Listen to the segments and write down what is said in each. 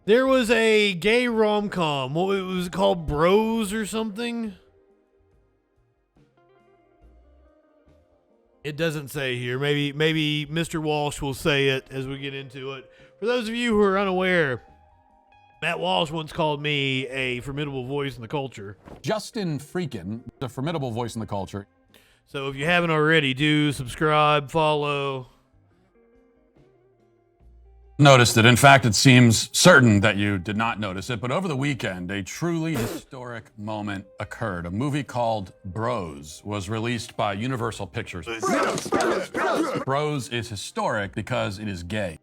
There was a gay rom-com. What was it called? Bros or something? It doesn't say here. Maybe Mr. Walsh will say it as we get into it. For those of you who are unaware, Matt Walsh once called me a formidable voice in the culture. Justin FREAKIN, the formidable voice in the culture. So if you haven't already, do subscribe, follow. Noticed it. In fact, it seems certain that you did not notice it, but over the weekend, a truly historic moment occurred. A movie called Bros was released by Universal Pictures. Bros is historic because it is gay.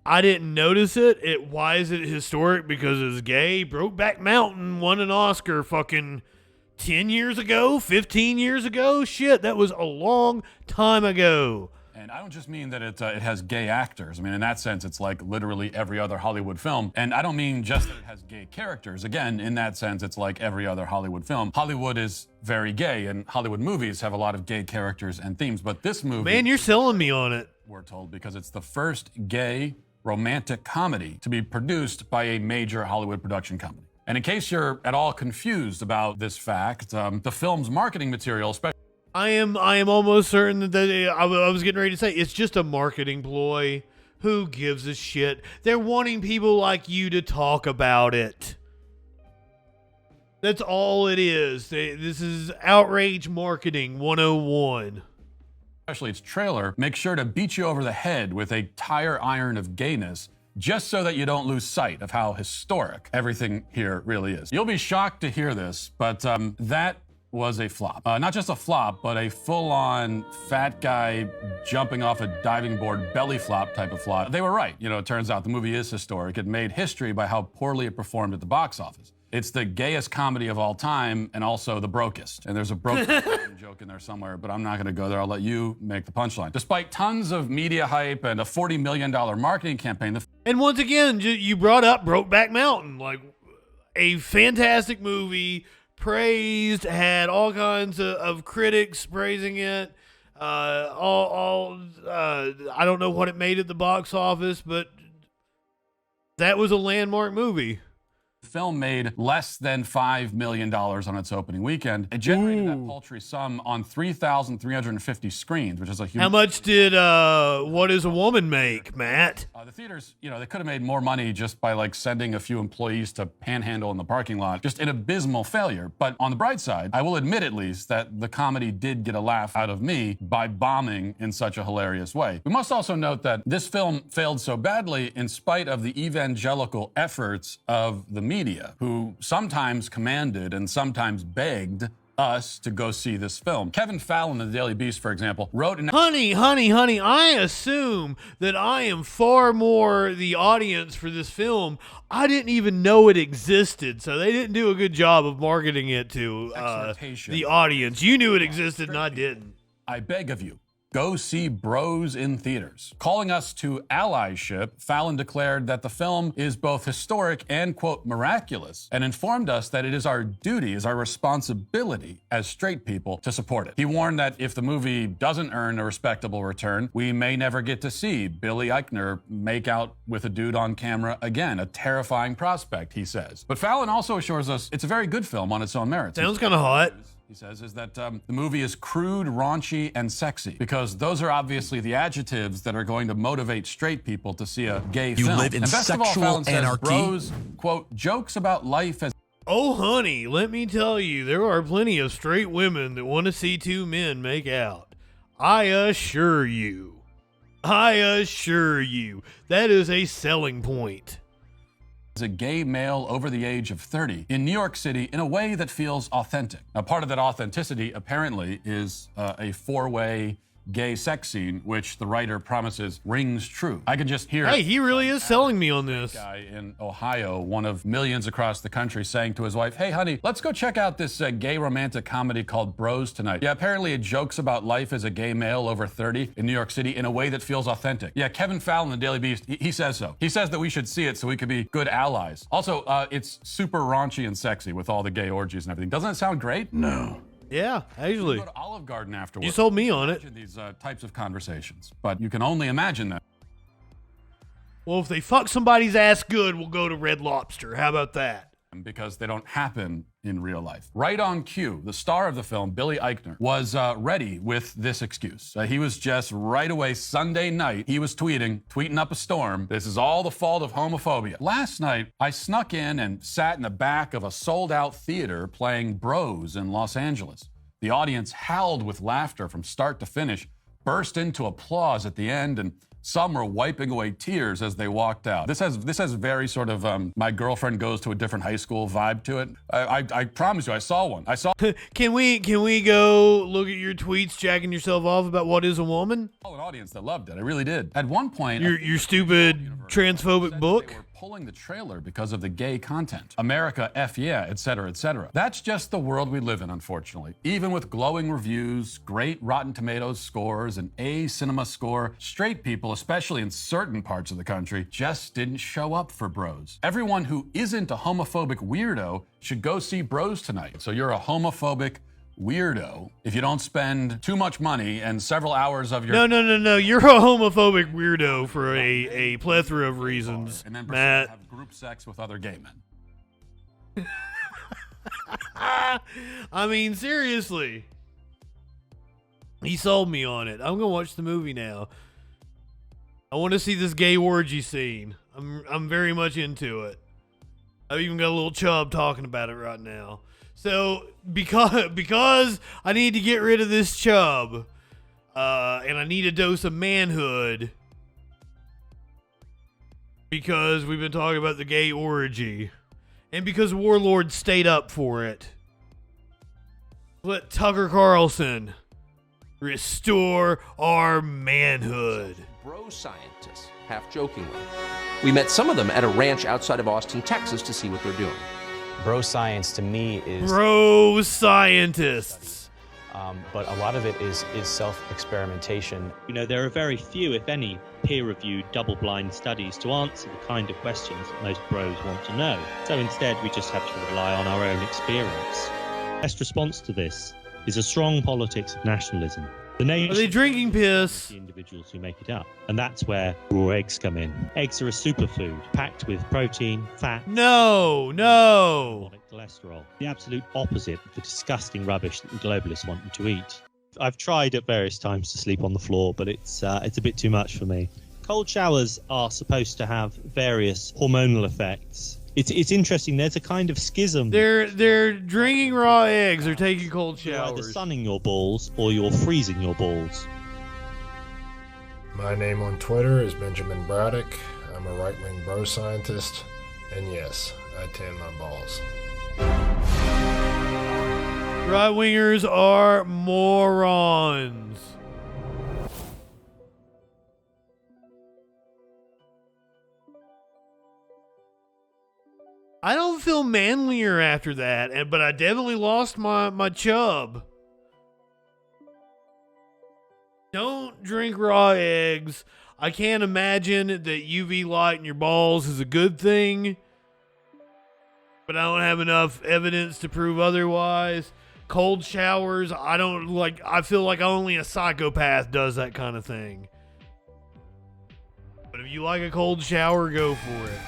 I didn't notice it. Why is it historic? Because it's gay. Brokeback Mountain won an Oscar fucking 10 years ago, 15 years ago. Shit, that was a long time ago. And I don't just mean that it has gay actors. I mean, in that sense, it's like literally every other Hollywood film. And I don't mean just that it has gay characters. Again, in that sense, it's like every other Hollywood film. Hollywood is very gay, and Hollywood movies have a lot of gay characters and themes. But this movie... Man, you're selling me on it. We're told, because it's the first gay romantic comedy to be produced by a major Hollywood production company. And in case you're at all confused about this fact, the film's marketing material, especially... I am almost certain that I was getting ready to say it's just a marketing ploy. Who gives a shit? They're wanting people like you to talk about it. That's all it is. This is outrage marketing 101. Especially its trailer, make sure to beat you over the head with a tire iron of gayness, just so that you don't lose sight of how historic everything here really is. You'll be shocked to hear this, but that was a flop. Not just a flop, but a full-on fat guy jumping off a diving board belly flop type of flop. They were right. You know, it turns out the movie is historic. It made history by how poorly it performed at the box office. It's the gayest comedy of all time, and also the brokest. And there's a broke joke in there somewhere, but I'm not gonna go there. I'll let you make the punchline. Despite tons of media hype and a $40 million marketing campaign, and once again, you brought up Brokeback Mountain, like a fantastic movie, praised, had all kinds of critics praising it. I don't know what it made at the box office, but that was a landmark movie. The film made less than $5 million on its opening weekend. It generated that paltry sum on 3,350 screens, which is a huge... How much did What Is a Woman make, Matt? The theaters, you know, they could have made more money just by like sending a few employees to panhandle in the parking lot. Just an abysmal failure. But on the bright side, I will admit at least that the comedy did get a laugh out of me by bombing in such a hilarious way. We must also note that this film failed so badly in spite of the evangelical efforts of the media, who sometimes commanded and sometimes begged us to go see this film. Kevin Fallon of the Daily Beast, for example, wrote an... Honey, I assume that I am far more the audience for this film. I didn't even know it existed, so they didn't do a good job of marketing it to the audience. You knew it existed and I didn't. I beg of you, go see Bros in theaters. Calling us to allyship, Fallon declared that the film is both historic and, quote, miraculous, and informed us that it is our duty, is our responsibility as straight people to support it. He warned that if the movie doesn't earn a respectable return, we may never get to see Billy Eichner make out with a dude on camera again, a terrifying prospect, he says. But Fallon also assures us it's a very good film on its own merits. Sounds kind of hot. He says, is that the movie is crude, raunchy, and sexy, because those are obviously the adjectives that are going to motivate straight people to see a gay film. You live in and best of all, sexual Fallon says, anarchy. Bros, quote, jokes about life as... Oh, honey, let me tell you, there are plenty of straight women that want to see two men make out. I assure you. That is a selling point. As a gay male over the age of 30 in New York City in a way that feels authentic. Now, part of that authenticity, apparently, is a four-way gay sex scene, which the writer promises rings true. I can just hear... Hey, he really is selling me on this. Guy in Ohio, one of millions across the country, saying to his wife, hey, honey, let's go check out this gay romantic comedy called Bros tonight. Yeah, apparently it jokes about life as a gay male over 30 in New York City in a way that feels authentic. Yeah, Kevin Fallon, the Daily Beast, he says so. He says that we should see it so we could be good allies. Also, it's super raunchy and sexy with all the gay orgies and everything. Doesn't that sound great? No. Yeah, actually. Go to Olive Garden afterwards. You sold me on it. These types of conversations, but you can only imagine that. Well, if they fuck somebody's ass good, we'll go to Red Lobster. How about that? Because they don't happen in real life. Right on cue, the star of the film, Billy Eichner, was ready with this excuse. He was just right away Sunday night, he was tweeting up a storm. This is all the fault of homophobia. Last night, I snuck in and sat in the back of a sold-out theater playing Bros in Los Angeles. The audience howled with laughter from start to finish, burst into applause at the end, and some were wiping away tears as they walked out. This has very sort of my girlfriend goes to a different high school vibe to it. I promise you, I saw one. Can we go look at your tweets jacking yourself off about what is a woman? An audience that loved it. I really did. At one point, your stupid transphobic book. They were pulling the trailer because of the gay content. America, F yeah, etc., etc. That's just the world we live in, unfortunately. Even with glowing reviews, great Rotten Tomatoes scores, an A cinema score, straight people, especially in certain parts of the country, just didn't show up for Bros. Everyone who isn't a homophobic weirdo should go see Bros tonight. So you're a homophobic weirdo if you don't spend too much money and several hours of your... No. You're a homophobic weirdo for a plethora of reasons, and then Matt. Have group sex with other gay men. I mean, seriously. He sold me on it. I'm gonna watch the movie now. I want to see this gay orgy scene. I'm very much into it. I've even got a little chub talking about it right now. So because I need to get rid of this chub, and I need a dose of manhood, because we've been talking about the gay orgy, and because Warlord stayed up for it, let Tucker Carlson restore our manhood. Bro scientists, half jokingly. We met some of them at a ranch outside of Austin, Texas, to see what they're doing. Bro science to me is... Bro scientists. But a lot of it is self-experimentation. You know, there are very few, if any, peer-reviewed double-blind studies to answer the kind of questions that most bros want to know. So instead, we just have to rely on our own experience. Best response to this is a strong politics of nationalism. The nation, are they drinking piss? The individuals who make it up. And that's where raw eggs come in. Eggs are a superfood, packed with protein, fat... No. cholesterol. The absolute opposite of the disgusting rubbish that the globalists want you to eat. I've tried at various times to sleep on the floor, but it's a bit too much for me. Cold showers are supposed to have various hormonal effects. It's interesting. There's a kind of schism. They're drinking raw eggs or taking cold showers. You're either sunning your balls or you're freezing your balls. My name on Twitter is Benjamin Braddock. I'm a right-wing bro scientist, and yes, I tan my balls. Right-wingers are morons. I don't feel manlier after that, but I definitely lost my chub. Don't drink raw eggs. I can't imagine that UV light in your balls is a good thing, but I don't have enough evidence to prove otherwise. Cold showers, I feel like only a psychopath does that kind of thing. But if you like a cold shower, go for it.